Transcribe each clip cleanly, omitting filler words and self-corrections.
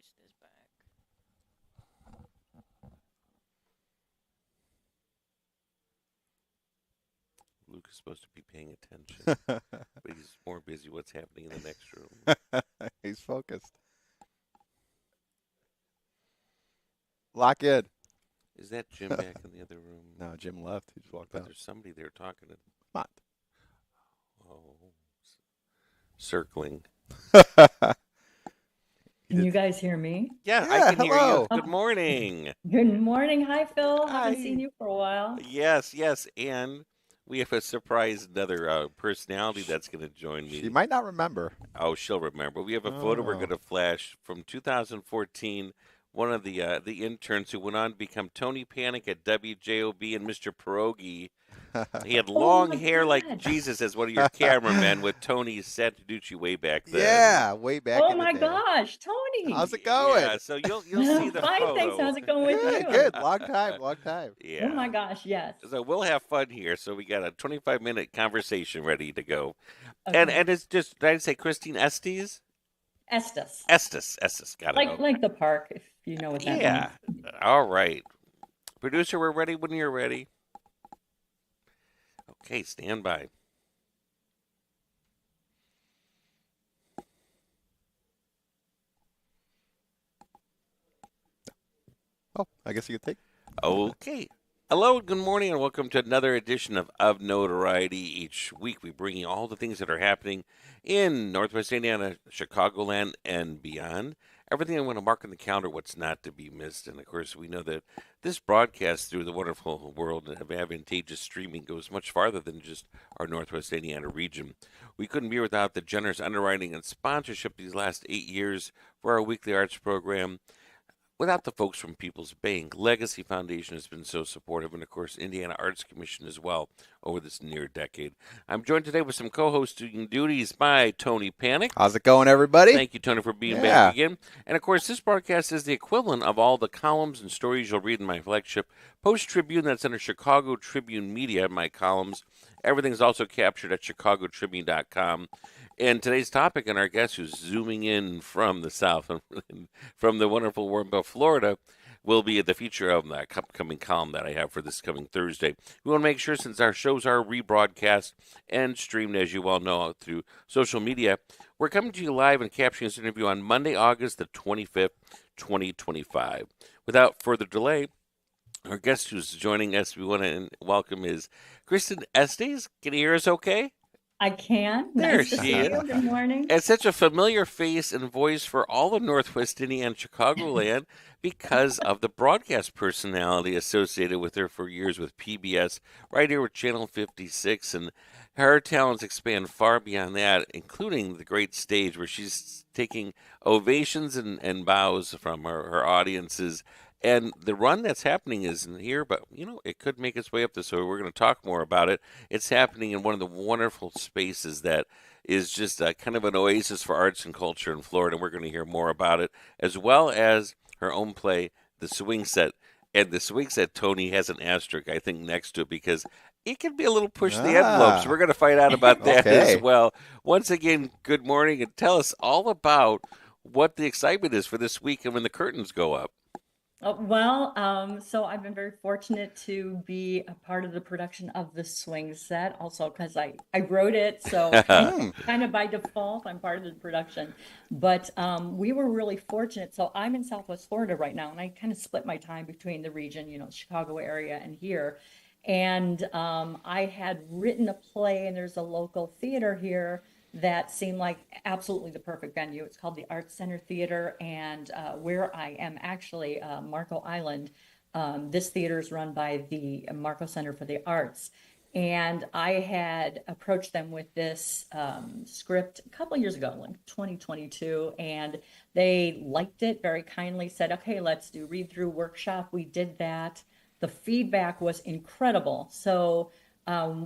switch this back. Luke is supposed to be paying attention, but he's more busy what's happening in the next room. He's focused. Lock in. Is that Jim back in the other room? No, Jim left. He just walked But out. there's somebody there talking to Come oh, circling. Can you guys hear me? Yeah, Yeah, I can hear hello. you. Good morning. Good morning. Hi, Phil. Haven't Hi. seen you for a while. Yes, and we have a surprise, another personality that's going to join me. She might not remember. Oh, she'll remember. We have a photo we're Oh. going to flash from 2014. One of the interns who went on to become Tony Panic at WJOB and Mr. Pierogi. He had long my hair like God. Jesus as one of your cameramen with Tony Santaducci way back then. Yeah, way back Oh in the my day. gosh, Tony. How's it going? Yeah, so you'll see the Fine, photo. thanks. How's it going with Good, you? good. Long time, long time. Yeah. Oh my gosh, yes. So we'll have fun here. So we got a 25-minute conversation ready to go. Okay. And it's just, did I say Christine Estes? Estes. Estes. Got it. Like the park, if you know what that Yeah. means. All right. Producer, we're ready when you're ready. Okay, stand by. Oh, I guess you could take. Okay. Hello, good morning, and welcome to another edition of Notoriety. Each week we bring you all the things that are happening in Northwest Indiana, Chicagoland, and beyond. Everything I want to mark on the calendar, what's not to be missed. And of course, we know that this broadcast through the wonderful world of advantageous streaming goes much farther than just our Northwest Indiana region. We couldn't be without the generous underwriting and sponsorship these last 8 years for our weekly arts program. Without the folks from People's Bank, Legacy Foundation has been so supportive, and of course, Indiana Arts Commission as well over this near decade. I'm joined today with some co-hosting duties by Tony Panic. How's it going, everybody? Thank you, Tony, for being Yeah. back again. And of course, this broadcast is the equivalent of all the columns and stories you'll read in my flagship Post Tribune that's under Chicago Tribune Media, my columns. Everything's also captured at chicagotribune.com. And today's topic and our guest who's zooming in from the south, from the wonderful Warrenville, Florida, will be the feature of that upcoming column that I have for this coming Thursday. We want to make sure, since our shows are rebroadcast and streamed, as you well know, through social media, we're coming to you live and capturing this interview on Monday, August the 25th, 2025. Without further delay, our guest who's joining us, we want to welcome is Kristen Estes. Can you hear us okay? I can. There Nice to she see is. you. Good morning. And such a familiar face and voice for all of Northwest Indiana and Chicagoland because of the broadcast personality associated with her for years with PBS, right here with Channel 56. And her talents expand far beyond that, including the great stage where she's taking ovations and bows from her audiences. And the run that's happening isn't here, but it could make its way up this way. We're going to talk more about it. It's happening in one of the wonderful spaces that is just kind of an oasis for arts and culture in Florida. And we're going to hear more about it, as well as her own play, The Swing Set. And the swing set, Tony, has an asterisk, I think, next to it because it can be a little push the envelope. So we're going to find out about that Okay. as well. Once again, good morning, and tell us all about what the excitement is for this week and when the curtains go up. So I've been very fortunate to be a part of the production of the swing set, also because I wrote it, so kind of by default, I'm part of the production. But we were really fortunate. So I'm in Southwest Florida right now, and I kind of split my time between the region, Chicago area and here. And I had written a play, and there's a local theater here that seemed like absolutely the perfect venue. It's called the Arts Center Theater, and where I am actually, Marco Island, this theater is run by the Marco Center for the Arts. And I had approached them with this script a couple of years ago, like 2022, and they liked it very kindly, said, okay, let's do read-through workshop. We did that. The feedback was incredible. So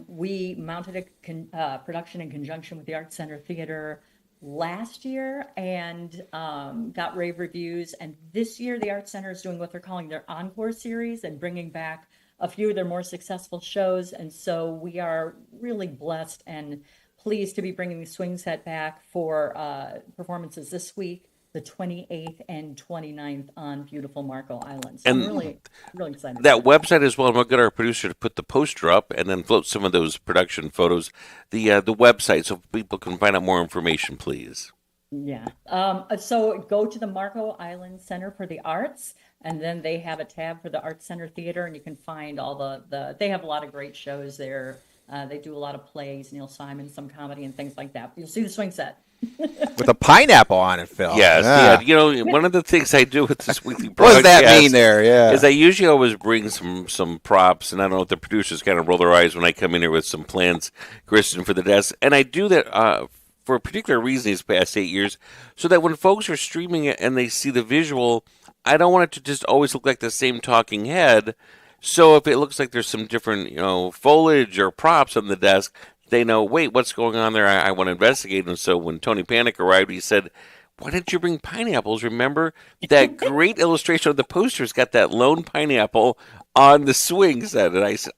we mounted a production in conjunction with the Arts Center Theater last year and got rave reviews. And this year, the Arts Center is doing what they're calling their encore series and bringing back a few of their more successful shows. And so we are really blessed and pleased to be bringing the swing set back for performances this week, the 28th and 29th on beautiful Marco Island. So And I'm really, really excited that about that. website as well. I'm going to get our producer to put the poster up and then float some of those production photos. The website so people can find out more information, please. Yeah. So go to the Marco Island Center for the Arts, and then they have a tab for the Arts Center Theater, and you can find all they have a lot of great shows there. They do a lot of plays, Neil Simon, some comedy and things like that. You'll see the swing set. With a pineapple on it, Phil. Yes, Yeah. one of the things I do with this weekly What broadcast does that mean there? Yeah. is I usually always bring some props, and I don't know if the producers kind of roll their eyes when I come in here with some plans, Kristen, for the desk, and I do that for a particular reason these past 8 years, so that when folks are streaming it and they see the visual, I don't want it to just always look like the same talking head. So if it looks like there's some different, foliage or props on the desk, they know, wait, what's going on there? I want to investigate. And so when Tony Panic arrived, he said, why didn't you bring pineapples? Remember that great illustration of the poster's got that lone pineapple on the swing set. And I said,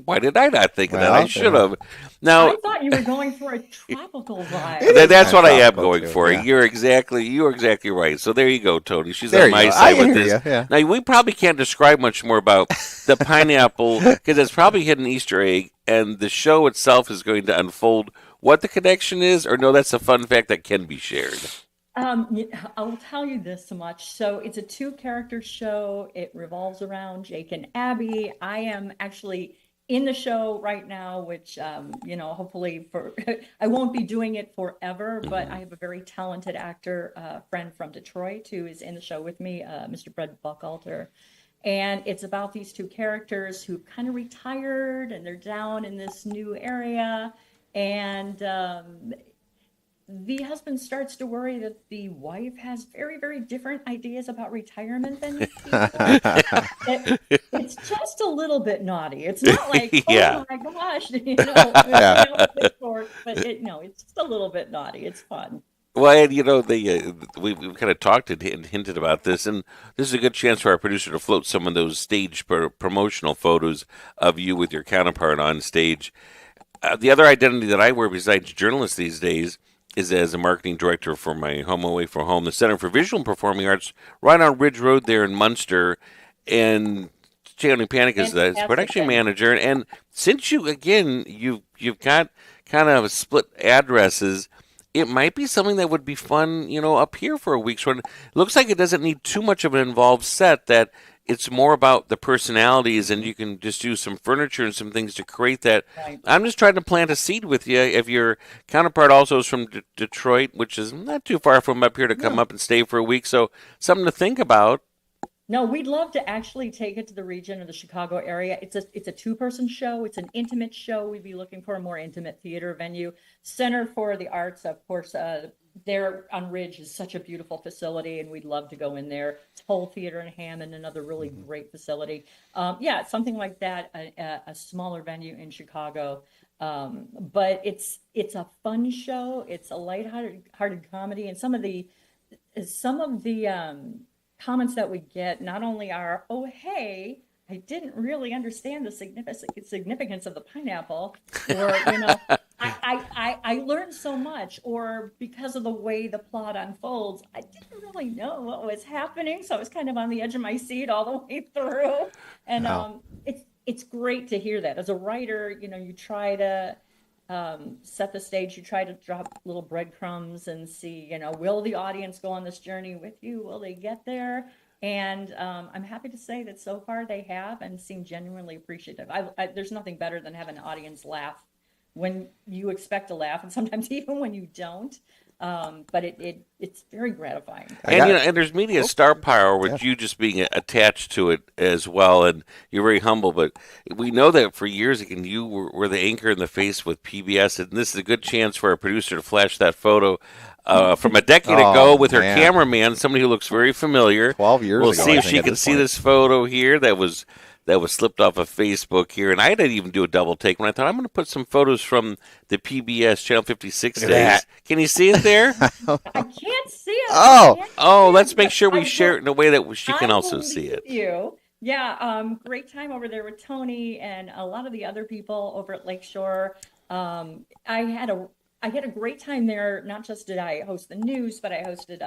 why did I not think of that? I should have. Now, I thought you were going for a tropical vibe. that's what I am tropical going too, for. yeah. You're exactly right. So there you go, Tony. She's There on you my go. side I with hear this. ya, yeah. Now we probably can't describe much more about the pineapple because it's probably hidden Easter egg, and the show itself is going to unfold what the connection is. Or no, that's a fun fact that can be shared. I'll tell you this much. So it's a two-character show. It revolves around Jake and Abby. I am actually in the show right now, which, hopefully I won't be doing it forever, but I have a very talented actor, friend from Detroit who is in the show with me, Mr. Brett Buckalter. And it's about these two characters who kind of retired and they're down in this new area. And the husband starts to worry that the wife has very, very different ideas about retirement than he does. It's just a little bit naughty. It's not like, Yeah. oh my gosh, Yeah. but it's just a little bit naughty. It's fun. Well, and we've kind of talked and hinted about this, and this is a good chance for our producer to float some of those stage promotional photos of you with your counterpart on stage. The other identity that I wear besides journalist these days is as a marketing director for my home away from home, the Center for Visual and Performing Arts, right on Ridge Road there in Munster, and Tony Panic is the production manager. And since you've got kind of split addresses, it might be something that would be fun, up here for a week. So it looks like it doesn't need too much of an involved set, that it's more about the personalities, and you can just do some furniture and some things to create that. Right. I'm just trying to plant a seed with you. If your counterpart also is from Detroit, which is not too far from up here, to come up and stay for a week. So something to think about. No, we'd love to actually take it to the region or the Chicago area. It's a two-person show. It's an intimate show. We'd be looking for a more intimate theater venue. Center for the Arts, of course, there on Ridge is such a beautiful facility, and we'd love to go in there. Toll Theater in Hammond, another really great facility. Something like that, a smaller venue in Chicago. But it's a fun show. It's a lighthearted comedy, and some of the comments that we get not only are, oh, hey, I didn't really understand the significance of the pineapple, or, I learned so much, or because of the way the plot unfolds, I didn't really know what was happening. So I was kind of on the edge of my seat all the way through. And it's great to hear that. As a writer, you try to set the stage, you try to drop little breadcrumbs and see, will the audience go on this journey with you? Will they get there? And I'm happy to say that so far they have, and seem genuinely appreciative. There's nothing better than having an audience laugh when you expect to laugh, and sometimes even when you don't. But it's very gratifying. And there's media star power with you just being attached to it as well, and you're very humble. But we know that for years, again, you were the anchor in the face with PBS, and this is a good chance for our producer to flash that photo from a decade ago with her cameraman, somebody who looks very familiar. 12 years we'll ago. see if she can see this photo here that was slipped off of Facebook here, and I didn't even do a double take when I thought I'm going to put some photos from the PBS Channel 56 days. Can you see it there? I can't see it. Let's make sure we share it in a way that she can also see it. Great time over there with Tony and a lot of the other people over at Lakeshore. I had a great time there. Not just did I host the news, but I hosted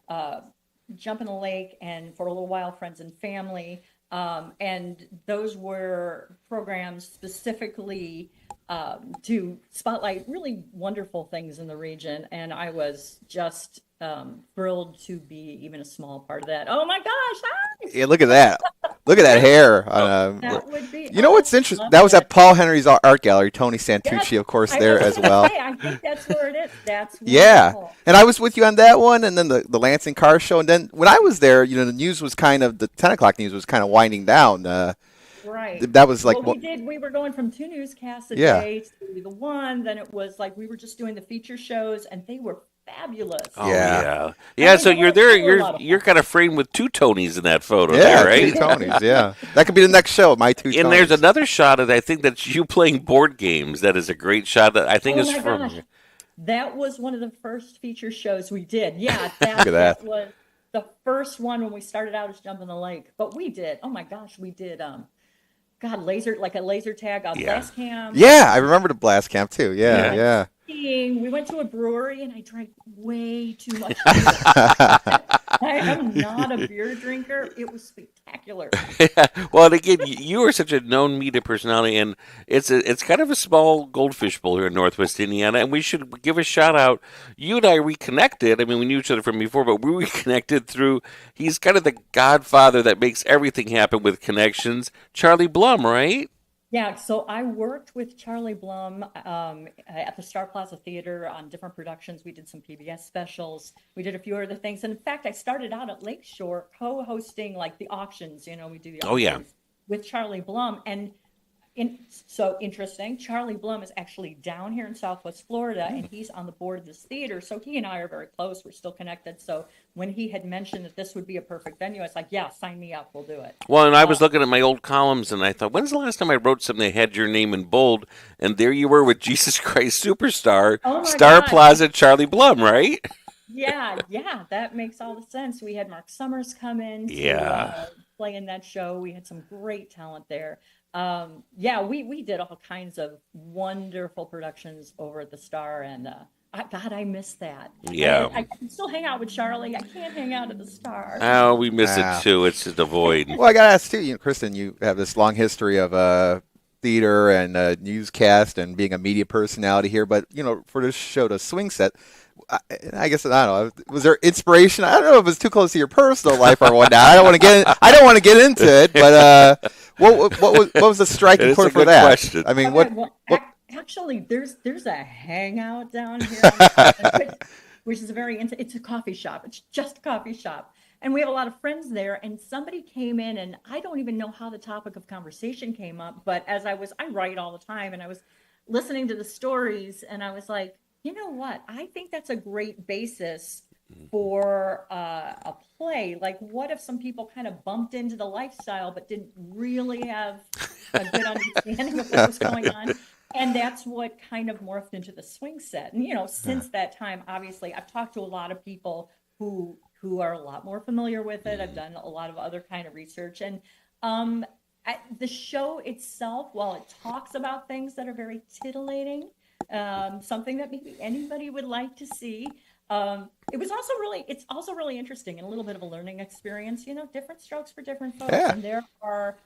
Jump in the Lake, and for a little while, Friends and Family. And those were programs specifically to spotlight really wonderful things in the region. And I was just thrilled to be even a small part of that. Oh my gosh! Hi! Yeah, look at that. Look at that hair. That would be. You know what's interesting? That was at Paul Henry's Art Gallery. Tony Santucci, of course, there as well. I think that's where it is. That's Yeah, wonderful. and I was with you on that one, and then the Lansing Car Show, and then when I was there, the news was the 10 o'clock news was kind of winding down. Right. That was like Well, we were going from 2 newscasts a Yeah. day to the one. Then it was like we were just doing the feature shows, and they were fabulous. Oh, Yeah. yeah. So they you're were there. a lot of You're fun. kind of framed with two Tonys in that photo, Yeah, there, right? two Tonys. Yeah, that could be the next show. My two. And Tonys. there's another shot of I think that's you playing board games. That is a great shot. That I think Oh is my from. gosh. That was one of the first feature shows we did. Yeah, Look at that. that was the first one when we started out as Jump in the Lake. But we did. Oh my gosh, we did. God, like a laser tag, Yeah. blast cam. Yeah, I remember the blast camp too. Yeah, Yeah. yeah. Skiing. We went to a brewery and I drank way too much beer. I am not a beer drinker. It was spectacular. Well, and again, you are such a known media personality, and it's kind of a small goldfish bowl here in Northwest Indiana, and we should give a shout out. You and I reconnected. I mean, we knew each other from before, but we reconnected through. He's kind of the godfather that makes everything happen with connections. Charlie Blum, right? Yeah, so I worked with Charlie Blum at the Star Plaza Theater on different productions. We did some PBS specials. We did a few other things. And in fact, I started out at Lakeshore co-hosting like the auctions. We do the Oh, yeah. auctions with Charlie Blum. And so interesting, Charlie Blum is actually down here in Southwest Florida, and he's on the board of this theater. So he and I are very close. We're still connected. So when he had mentioned that this would be a perfect venue, I was like, yeah, sign me up. We'll do it. Well, and I was looking at my old columns, and I thought, when's the last time I wrote something that had your name in bold? And there you were with Jesus Christ Superstar, Oh my Star gosh. Plaza, Charlie Blum, right? Yeah, that makes all the sense. We had Mark Summers come in to Yeah. play in that show. We had some great talent there. Yeah, we did all kinds of wonderful productions over at the Star, and God, I miss that. Yeah. I can still hang out with Charlie. I can't hang out at the Star. Oh, we miss Wow. it too. It's just a void. Well, I got to ask too, Kristen, you have this long history of theater and newscast and being a media personality here, but for this show, the Swing Set, I guess I don't know. Was there inspiration? I don't know if it was too close to your personal life or whatnot. I don't want to get. I don't want to get into it. But what was the striking It's a point for good that? question. I mean, Okay, what? well, actually, there's a hangout down here, on the island, which is it's a coffee shop. It's just a coffee shop. And we have a lot of friends there. And somebody came in, and I don't even know how the topic of conversation came up. But I write all the time, and I was listening to the stories, and I was like, you know what? I think that's a great basis for a play. Like, what if some people kind of bumped into the lifestyle but didn't really have a good understanding of what was going on? And that's what kind of morphed into the Swing Set. And since that time, obviously, I've talked to a lot of people who are a lot more familiar with it. I've done a lot of other kind of research, and the show itself, while it talks about things that are very titillating, something that maybe anybody would like to see. It's also really interesting and a little bit of a learning experience. Different strokes for different folks. Yeah. And there are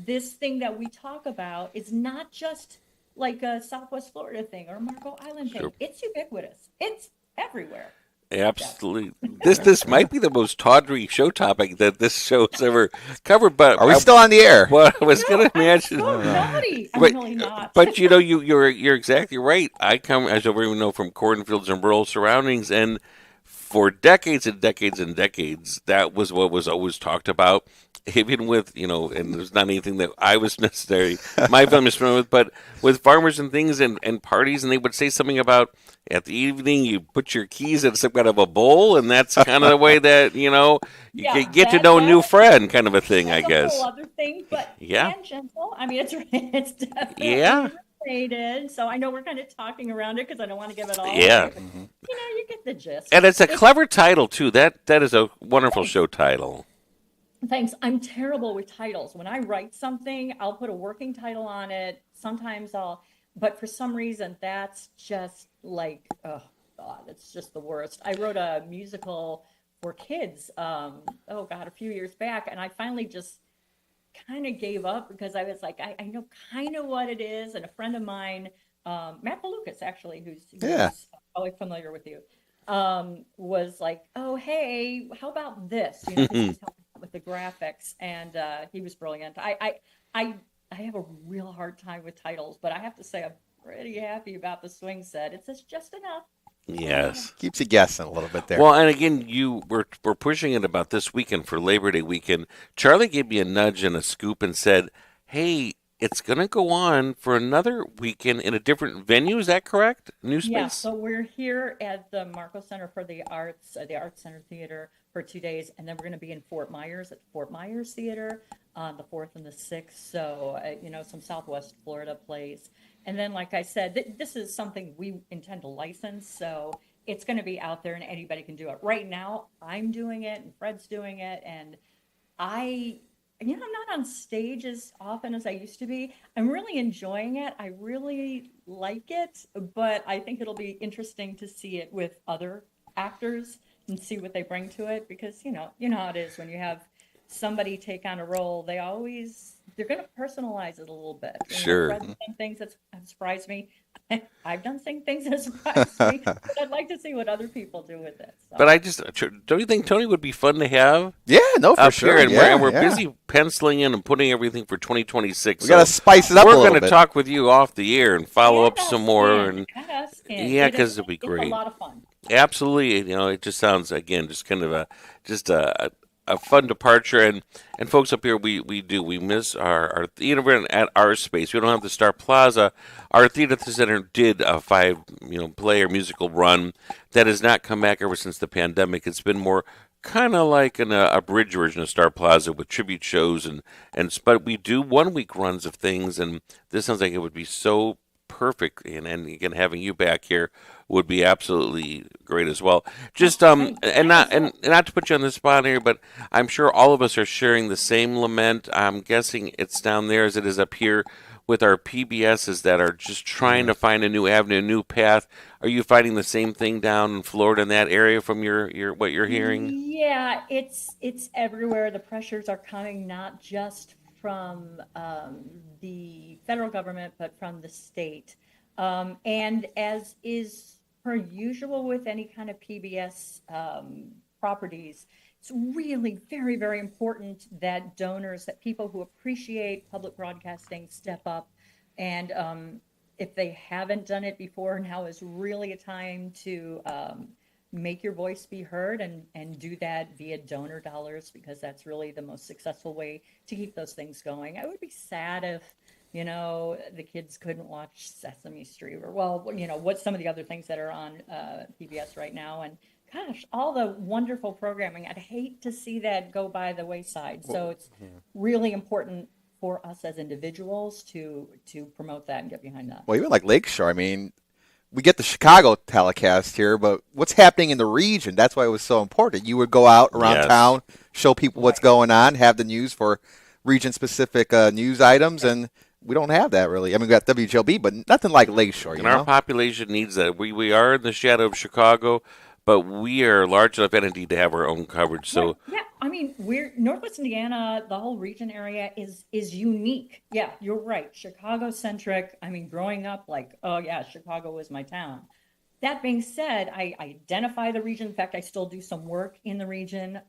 this thing that we talk about is not just like a Southwest Florida thing or a Marco Island thing. Sure. It's ubiquitous. It's everywhere. Absolutely. This might be the most tawdry show topic that this show has ever covered. But Are we still on the air? Well, I was No, going to I'm imagine. so naughty. I'm But, really not. but you're exactly right. I come, as everyone know, from cornfields and rural surroundings, and for decades and decades and decades, that was what was always talked about. Even with and there's not anything that I was necessarily my family was familiar with, but with farmers and things and parties, and they would say something about at the evening you put your keys in some kind of a bowl, and that's kind of the way that you Yeah, get to know a new friend, kind of a thing, I That's a guess. whole other thing, but Yeah. tangential. I mean, it's definitely Yeah. related. So I know we're kind of talking around it because I don't want to give it all Yeah. away, but, you get the gist. And it's a clever title too. That is a wonderful show title. Thanks. I'm terrible with titles. When I write something, I'll put a working title on it. Sometimes but for some reason, that's just like, oh God, it's just the worst. I wrote a musical for kids. Oh God, a few years back, and I finally just kind of gave up because I was like, I know kind of what it is. And a friend of mine, Matt Lucas, actually, Yeah. who's probably familiar with you, was like, oh, hey, how about this? You know, because he's helping out with the graphics, and he was brilliant. I, I have a real hard time with titles, but I have to say I'm pretty happy about the swing set. It says just enough. Yes. Keeps you guessing a little bit there. Well, and again, we're pushing it about this weekend for Labor Day weekend. Charlie gave me a nudge and a scoop and said, "Hey, it's going to go on for another weekend in a different venue. Is that correct? New Yeah, space?" so we're here at the Marco Center for the Arts Center Theater for 2 days, and then we're going to be in Fort Myers at Fort Myers Theater on the 4th and the 6th. So, some Southwest Florida plays. And then, like I said, this is something we intend to license, so it's going to be out there and anybody can do it. Right now, I'm doing it and Fred's doing it, and I'm not on stage as often as I used to be. I'm really enjoying it. I really like it, but I think it'll be interesting to see it with other actors and see what they bring to it because, you know how it is when you have somebody take on a role, they're going to personalize it a little bit. Sure. Fred's done things that have surprised me. I've done things that surprised me, but I'd like to see what other people do with it. So. But don't you think Tony would be fun to have Yeah, no, for up sure. here? And Yeah, we're yeah. busy penciling in and putting everything for 2026. We got to spice it up a We're little going to bit. talk with you off the air and follow up Add us some more. in, And add us in. yeah, because it'll be It's great. a lot of fun. Absolutely, it just sounds again just kind of a fun departure. And folks up here, we miss our theater at our space. We don't have the Star Plaza. Our theater center did a 5 player musical run that has not come back ever since the pandemic. It's been more kind of like an abridged version of Star Plaza with tribute shows but we do 1 week runs of things, and this sounds like it would be so perfect. And again, having you back here would be absolutely great as well. Just and not to put you on the spot here, but I'm sure all of us are sharing the same lament. I'm guessing it's down there as it is up here with our PBSs that are just trying to find a new avenue, a new path. Are you finding the same thing down in Florida in that area from your what you're hearing? Yeah, it's everywhere. The pressures are coming not just from the federal government, but from the state. And as is per usual with any kind of PBS properties, it's really very, very important that donors, that people who appreciate public broadcasting step up. And if they haven't done it before, now is really a time to make your voice be heard and do that via donor dollars, because that's really the most successful way to keep those things going. I would be sad if the kids couldn't watch Sesame Street or, what some of the other things that are on PBS right now. And gosh, all the wonderful programming. I'd hate to see that go by the wayside. So it's really important for us as individuals to promote that and get behind that. Well, even like Lakeshore, I mean, we get the Chicago telecast here, but what's happening in the region, that's why it was so important. You would go out around town, show people what's going on, have the news for region-specific news items, and we don't have that really. I mean, we got WJLB, but nothing like Lakeshore. And our population needs that. We are in the shadow of Chicago, but we are a large enough entity to have our own coverage. So yeah, I mean, we're Northwest Indiana, the whole region area is unique. Yeah, you're right. Chicago centric. I mean, growing up, like, oh yeah, Chicago was my town. That being said, I identify the region. In fact, I still do some work in the region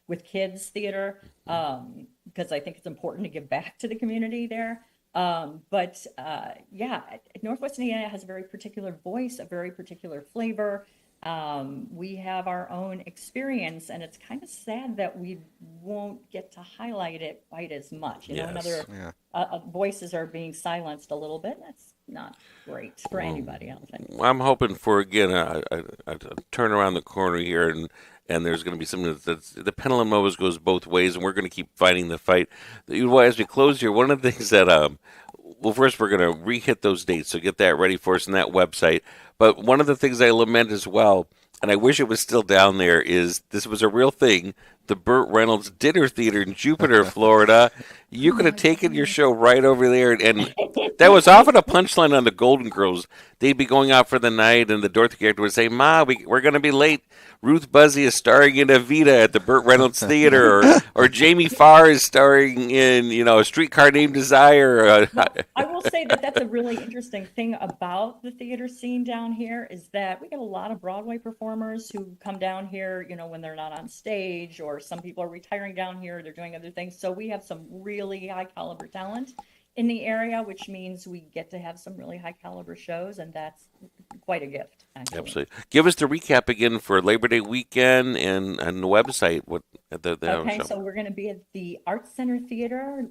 with kids theater because I think it's important to give back to the community there. But Northwest Indiana has a very particular voice, a very particular flavor. We have our own experience, and it's kind of sad that we won't get to highlight it quite as much. Other voices are being silenced a little bit. That's not great for anybody, I don't think. I'm hoping for, again, a turn around the corner here, and there's going to be something that's the pendulum always goes both ways, and we're going to keep fighting the fight. As we close here, one of the things that, first we're going to re-hit those dates, so get that ready for us on that website. But one of the things I lament as well, and I wish it was still down there, is this was a real thing, the Burt Reynolds Dinner Theater in Jupiter, Florida. You could have taken your show right over there, and that was often a punchline on the Golden Girls. They'd be going out for the night, and the Dorothy character would say, "Ma, we're going to be late. Ruth Buzzy is starring in Evita at the Burt Reynolds Theater," or Jamie Farr is starring in, A Streetcar Named Desire. Well, I will say that that's a really interesting thing about the theater scene down here is that we get a lot of Broadway performers who come down here, when they're not on stage, or some people are retiring down here, they're doing other things. So we have some really high caliber talent in the area, which means we get to have some really high caliber shows, and that's quite a gift, actually. Absolutely. Give us the recap again for Labor Day weekend and the website. Okay, so we're going to be at the Arts Center Theater.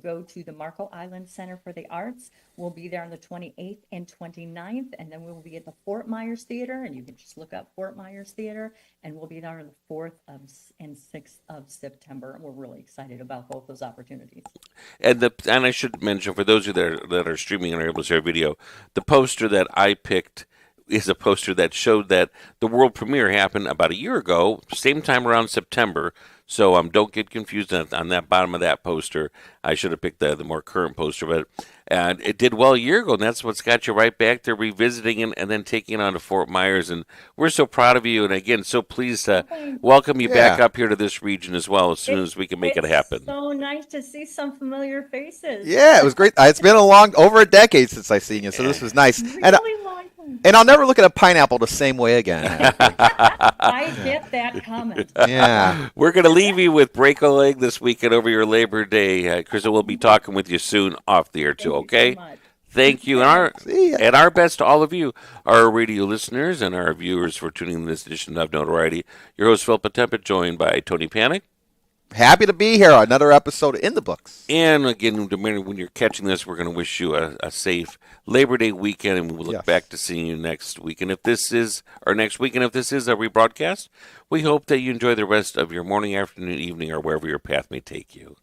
Go to the Marco Island Center for the Arts. We'll be there on the 28th and 29th, and then we will be at the Fort Myers Theater, and you can just look up Fort Myers Theater, and we'll be there on the 4th and 6th of September. And we're really excited about both those opportunities. And I should mention, for those of you that are streaming and are able to share video, the poster that I picked is a poster that showed that the world premiere happened about a year ago, same time around September. So don't get confused on that bottom of that poster. I should have picked the more current poster, but it did well a year ago, and that's what's got you right back there revisiting and then taking it on to Fort Myers. And we're so proud of you, and again, so pleased to welcome you back up here to this region as well as soon as we can make it happen. It's so nice to see some familiar faces. Yeah, it was great. It's been over a decade since I've seen you, so this was nice. Really long time. And I'll never look at a pineapple the same way again. I get that comment. Yeah. We're going to leave you with Break a Leg this weekend over your Labor Day. Krista, we'll be talking with you soon off the air too, okay? Thank you. And our best to all of you, our radio listeners and our viewers, for tuning in this edition of Notoriety. Your host, Phil Potempa, joined by Tony Panic. Happy to be here. Another episode in the books. And again, when you're catching this, we're going to wish you a safe Labor Day weekend, and we'll look back to seeing you next week. And if this is a rebroadcast, we hope that you enjoy the rest of your morning, afternoon, evening, or wherever your path may take you.